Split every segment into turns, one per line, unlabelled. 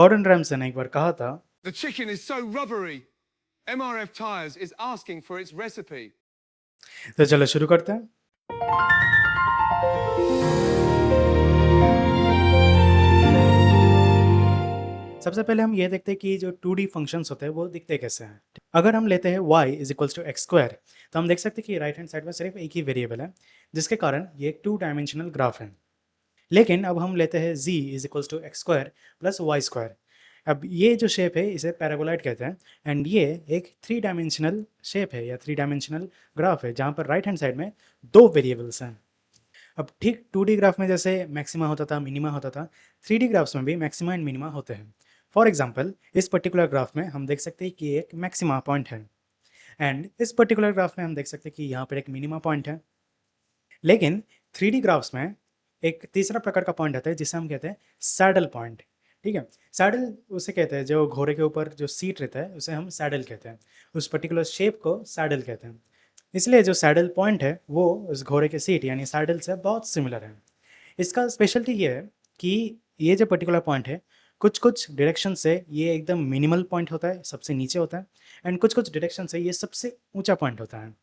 Gordon Ramsay ने एक बार कहा था,
The chicken is so rubbery. MRF Tires is asking for its recipe.
तो चलो शुरू करते हैं। सबसे पहले हम ये देखते हैं कि जो 2D फंक्शंस होते हैं वो दिखते कैसे हैं। अगर हम लेते हैं y is equals to x square, तो हम देख सकते हैं कि राइट हैंड साइड में सिर्फ एक ही वेरिएबल है, जिसके कारण ये एक 2 डायमेंशनल ग्राफ है। लेकिन अब हम लेते हैं z is equals to x square plus y square. अब ये जो शेप है इसे पैराबोलॉइड कहते हैं, एंड ये एक 3 डायमेंशनल शेप है या 3 डायमेंशनल ग्राफ है, जहाँ पर राइट हैंड साइड में 2 वेरिएबल्स हैं। अब ठीक 2D ग्राफ में जैसे मैक्सिमा होता था, मिनिमा होता था, 3D ग्राफ्स में भी मैक्सिमा एंड मिनिमा होते हैं। फॉर एग्जांपल इस पर्टिकुलर ग्राफ में हम देख सकते हैं कि एक मैक्सिमा पॉइंट है, एंड इस पर्टिकुलर ग्राफ में हम देख सकते हैं कि यहाँ पर एक मिनिमा पॉइंट है। लेकिन 3D ग्राफ्स में एक तीसरा प्रकार का पॉइंट आता है जिसे हम कहते हैं सैडल पॉइंट। ठीक है, सैडल उसे कहते हैं जो घोड़े के ऊपर जो सीट रहता है उसे हम सैडल कहते हैं, उस पर्टिकुलर शेप को सैडल कहते हैं। इसलिए जो सैडल पॉइंट है वो उस घोड़े के सीट यानी सैडल से बहुत सिमिलर है। इसका स्पेशलिटी ये है कि ये जो पर्टिकुलर पॉइंट है, कुछ कुछ डायरेक्शन से ये एकदम मिनिमल पॉइंट होता है, सबसे नीचे होता है, एंड कुछ कुछ डायरेक्शन से ये सबसे ऊंचा पॉइंट होता है।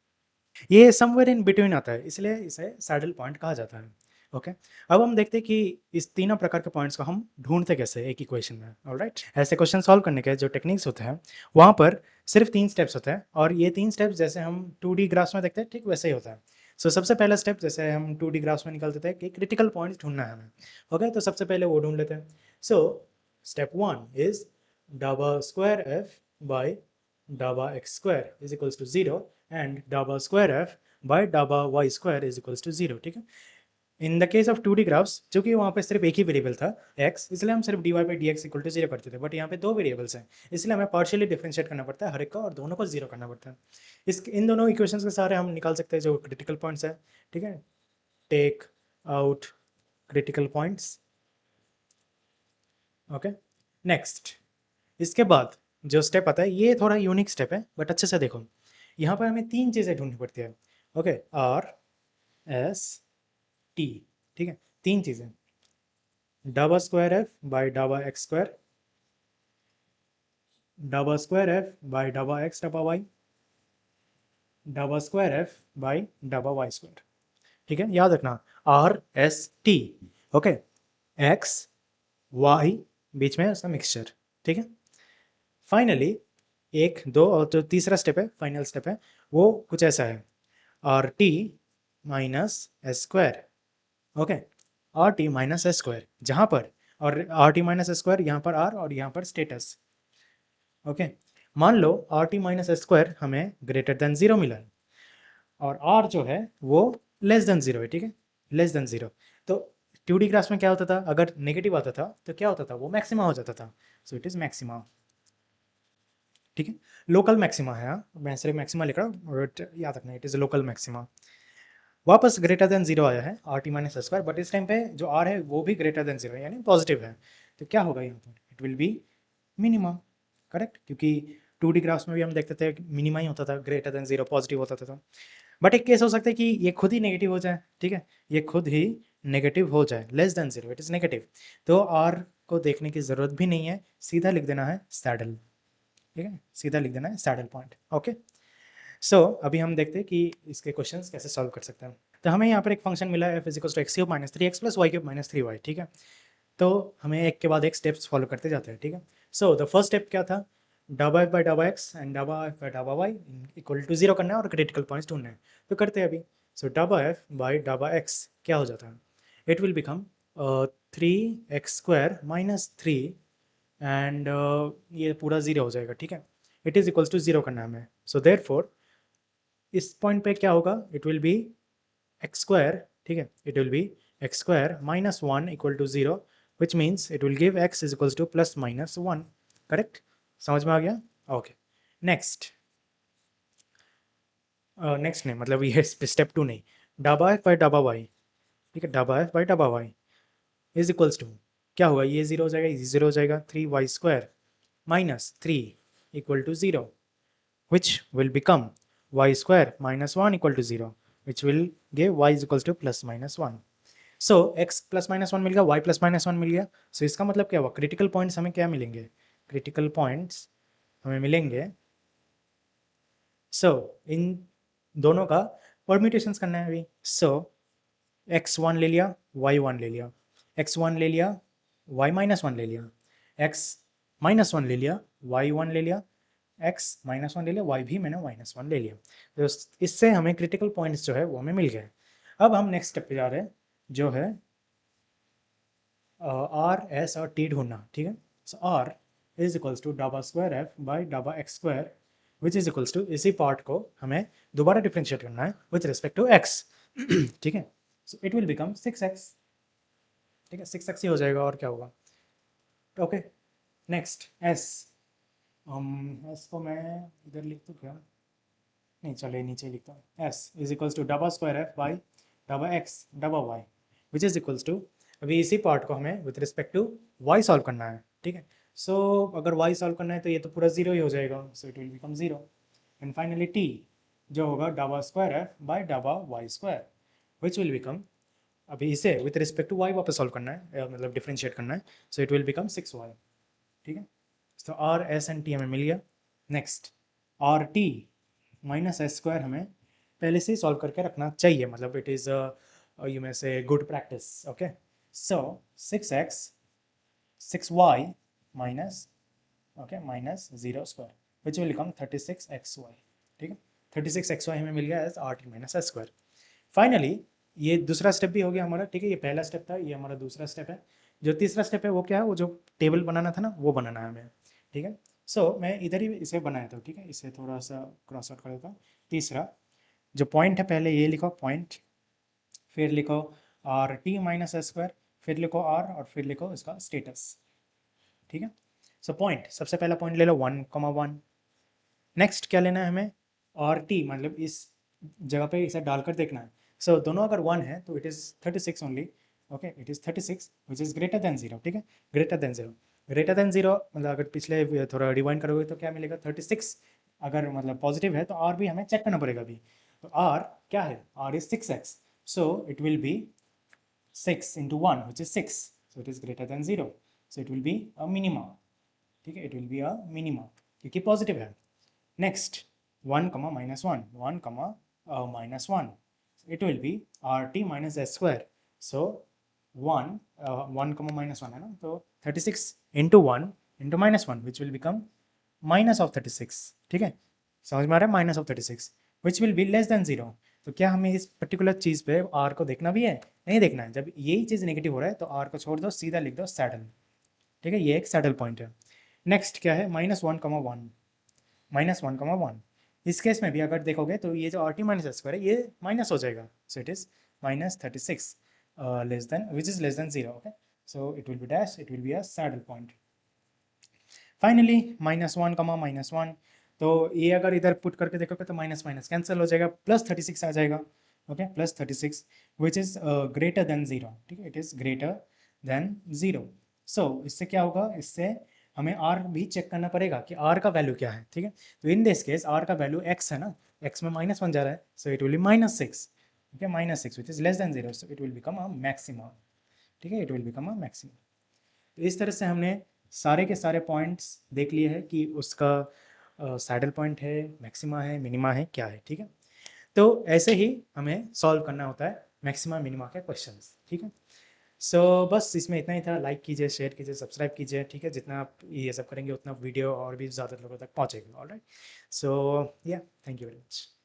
ये समवेयर इन बिटवीन आता है, इसलिए इसे सैडल पॉइंट कहा जाता है। ओके, अब हम देखते हैं कि इस तीनों प्रकार के पॉइंट्स को हम ढूंढते कैसे एक इक्वेशन में। ऑलराइट, ऐसे क्वेश्चन सॉल्व करने के जो टेक्निक्स होते हैं वहाँ पर सिर्फ 3 स्टेप्स होते हैं, और ये 3 स्टेप्स जैसे हम 2D ग्राफ्स में देखते हैं ठीक वैसे ही होता है। सो सबसे पहला स्टेप जैसे हम 2D ग्राफ्स में निकालते थे कि क्रिटिकल पॉइंट्स ढूंढना है हमें। ओके, तो सबसे पहले वो ढूंढ लेते हैं। So step 1 is double square F by double x square is equals to 0 and double square F by double Y square is equals to 0। ठीक है, in the case of 2D graphs चूंकि वहाँ पे सिर्फ एक ही वेरिएबल था x, इसलिए हम सिर्फ dy by d x equal to 0 करते थे, बट यहाँ पे 2 वेरिएबल्स हैं, इसलिए हमें पार्शियली डिफरेंशिएट करना पड़ता है हर एक का और दोनों को 0 करना पड़ता है। इन दोनों इक्वेशंस के सारे हम निकाल सकते हैं जो क्रिटिकल पॉइंट्स है। ठीक है, take out critical points. Okay, next इसके बाद जो स्टेप आता है ये थोड़ा यूनिक स्टेप है, बट अच्छे से देखो, यहाँ पर हमें 3 चीज़ें ढूंढनी पड़ती है। Okay, R S T. ठीक है, 3 चीज़ें, double square F by double x square, double square F by double X double Y, double square F by double Y square. ठीक है, याद रखना R S T. Okay, X Y बीच में उसका मिक्सचर। ठीक है, फाइनली 1 2 और जो तीसरा स्टेप है, फाइनल स्टेप है, वो कुछ ऐसा है, R T minus S square. Okay, R T minus S square, जहाँ पर और R T minus S square यहाँ पर आर और यहाँ पर स्टेटस। ओके, मान लो R T minus S square हमें ग्रेटर देन 0 मिला है, और आर जो है वो लेस देन 0 है। ठीक है, लेस देन 0। तो 2D ग्राफ्स में क्या होता था, अगर नेगेटिव आता था तो क्या होता था, वो मैक्सिमा हो जाता था। सो इट इज़ मैक्सिमा। ठीक है, लोकल मैक्सिमा है, हाँ मैं सिर्फ मैक्सिमा लिख रहा हूँ, बट याद रखना इट इज़ लोकल मैक्सिमा। वापस ग्रेटर देन 0 आया है R T minus S square, but इस टाइम पे जो आर है वो भी ग्रेटर देन 0 है यानी पॉजिटिव है। तो क्या होगा यहाँ पर, it will B minima. Correct, क्योंकि 2D ग्राफ्स में भी हम देखते थे मिनिमा ही होता था, ग्रेटर देन 0 पॉजिटिव होता था। बट एक केस हो सकता है कि ये खुद ही नेगेटिव हो जाए। ठीक है, ये खुद ही नेगेटिव हो जाए, less than 0 it is negative, तो आर को देखने की ज़रूरत भी नहीं है, सीधा लिख देना है सैडल। ठीक है, सीधा लिख देना है सैडल पॉइंट। ओके, सो अभी हम देखते हैं कि इसके क्वेश्चंस कैसे सॉल्व कर सकते हैं। तो हमें यहाँ पर एक फंक्शन मिला है f is equal to x cube minus 3x plus y cube minus 3y। ठीक है, तो हमें एक के बाद एक स्टेप्स फॉलो करते जाते हैं। ठीक है, सो द फर्स्ट स्टेप क्या था, डबा F by double x and डबा F by double Y equal to 0 करना है और क्रिटिकल पॉइंट्स ढूंढना है। तो करते हैं अभी। सो डबा एफ बाई डबा एक्स क्या हो जाता है, it will become 3x² minus 3, and ये पूरा 0 हो जाएगा। ठीक है, इट इज़ इक्वल्स टू 0 करना है हमें। सो देयर फोर इस पॉइंट पे क्या होगा, it will be x square. ठीक है, it will be x square minus 1 equal to 0, which means it will give x is equals to plus minus 1। Correct, समझ में आ गया। ओके, नेक्स्ट नेक्स्ट नहीं, मतलब ये स्टेप 2 नहीं, डबा एफ बाई डबा वाई। ठीक है, डबा F by double Y is equals to क्या होगा, ये 0 हो जाएगा, ये 0 हो जाएगा, 3y² minus 3 equal to 0, which will become y² minus 1 equal to 0, which will give y is equals to plus minus 1. So x plus minus one मिल गया, वाई प्लस माइनस वन मिल गया। सो इसका मतलब क्या हुआ, क्रिटिकल पॉइंट्स हमें क्या मिलेंगे, क्रिटिकल पॉइंट्स हमें मिलेंगे। सो इन दोनों का परम्यूटेशंस करना है अभी। सो एक्स वन ले लिया, वाई वन ले लिया, एक्स वन ले लिया, वाई माइनस वन ले लिया, एक्स माइनस वन ले लिया, वाई वन ले लिया, एक्स माइनस वन ले लिया, वाई भी मैंने माइनस वन ले लिया। तो इससे हमें क्रिटिकल पॉइंट्स जो है वो हमें मिल गए। अब हम नेक्स्ट स्टेप पे जा रहे हैं, जो है आर एस और टी ढूंढना, ठीक है। So r is equals to डाबा स्क्वायर एफ बाई डाबा x square which is equals to, इसी पार्ट को हमें दोबारा डिफ्रेंशिएट करना है विथ रिस्पेक्ट टू एक्स, ठीक है। सो इट विल बिकम 6x, ठीक है, 6x ही हो जाएगा और क्या होगा। ओके, नेक्स्ट एस, एस को मैं इधर लिख दूँ क्या, नहीं चलिए नीचे लिखता हूँ। S is equals to double square F by double x double y which is equals to, अभी इसी पार्ट को हमें with respect to y solve करना है, ठीक है। सो अगर वाई सॉल्व करना है तो ये तो पूरा जीरो ही हो जाएगा, so it will become zero. And finally t जो होगा double square F by double y square which will become, अभी इसे विथ रिस्पेक्ट टू वाई वापस सॉल्व करना है, मतलब डिफ्रेंशिएट करना है, सो इट विल बिकम 6y, ठीक है। तो आर एस एंड टी हमें मिल गया। Next R T minus S square हमें पहले से ही सॉल्व करके रखना चाहिए, मतलब it is you may say good practice, okay. So 6x 6y minus, okay, minus 0 square which will become 36xy, ठीक है। 36xy हमें मिल गया as r T minus S square. Finally ये दूसरा स्टेप भी हो गया हमारा, ठीक है। ये पहला स्टेप था, ये हमारा दूसरा स्टेप है। जो तीसरा स्टेप है वो क्या है, वो जो टेबल बनाना था ना वो बनाना है हमें, ठीक है। सो मैं इधर ही इसे बनाया था, ठीक है, इसे थोड़ा सा क्रॉस आउट कर देता हूँ। तीसरा जो पॉइंट है, पहले ये लिखो पॉइंट, फिर लिखो R T minus S square, फिर लिखो आर और फिर लिखो इसका स्टेटस, ठीक है। सो पॉइंट, सबसे पहला पॉइंट ले लो 1,1। नेक्स्ट क्या लेना है हमें, आर टी, मतलब इस जगह पे इसे डालकर देखना है। सो दोनों अगर 1 है तो it is 36 only, okay, it is 36 which is greater than 0, ठीक है। ग्रेटर देन 0, ग्रेटर देन 0 मतलब अगर पिछले थोड़ा रिवाइंड करोगे तो क्या मिलेगा 36, अगर मतलब पॉजिटिव है तो आर भी हमें चेक करना पड़ेगा अभी। तो आर क्या है, r is 6x, so it will be 6 into 1 which is 6, so it is greater than 0, so it will be a minima, ठीक है, it will be a minima क्योंकि पॉजिटिव है। Next, 1 comma minus 1, 1 comma minus 1. It will be RT minus S square. So 1, 1 comma minus 1 है ना, तो 36 into 1 into minus 1 which will become minus of 36, ठीक है। समझ में आ रहा है, minus of 36 which will be less than 0। तो क्या हमें इस पर्टिकुलर चीज़ पे आर को देखना भी है, नहीं देखना है। जब यही चीज़ नेगेटिव हो रहा है तो आर को छोड़ दो, सीधा लिख दो सैडल, ठीक है, ये एक सैडल पॉइंट है। नेक्स्ट क्या है, माइनस 1 कमा 1, माइनस 1 कमा 1। इस केस में भी अगर देखोगे तो ये जो आर टी माइनस स्क्वायर है ये माइनस हो जाएगा, so it is minus 36 less than which is less than 0, okay. So it will be dash, it will be a saddle point. Finally minus 1 comma minus 1, तो ये अगर इधर put करके देखोगे तो माइनस माइनस कैंसिल हो जाएगा, प्लस 36 आ जाएगा, okay, plus 36 which is greater than 0, ठीक है, इट इज ग्रेटर देन 0। सो इससे क्या होगा, इससे हमें आर भी चेक करना पड़ेगा कि आर का वैल्यू क्या है, ठीक है। तो इन दिस केस आर का वैल्यू एक्स है ना, एक्स में माइनस 1 जा रहा है, सो इट विल बी माइनस 6, ठीक है, minus 6 which is less than 0, so it will become a maxima, ठीक है, it will become a maxima. तो इस तरह से हमने सारे के सारे पॉइंट्स देख लिए हैं कि उसका सैडल पॉइंट है, मैक्सिमा है, मिनिमा है, क्या है, ठीक है। तो ऐसे ही हमें सॉल्व करना होता है मैक्सिमा मिनिमा के क्वेश्चंस, ठीक है। सो बस इसमें इतना ही था। लाइक कीजिए, शेयर कीजिए, सब्सक्राइब कीजिए, ठीक है। जितना आप ये सब करेंगे उतना वीडियो और भी ज़्यादा लोगों तक पहुँचेगा। ऑलराइट, सो या, थैंक यू वेरी मच।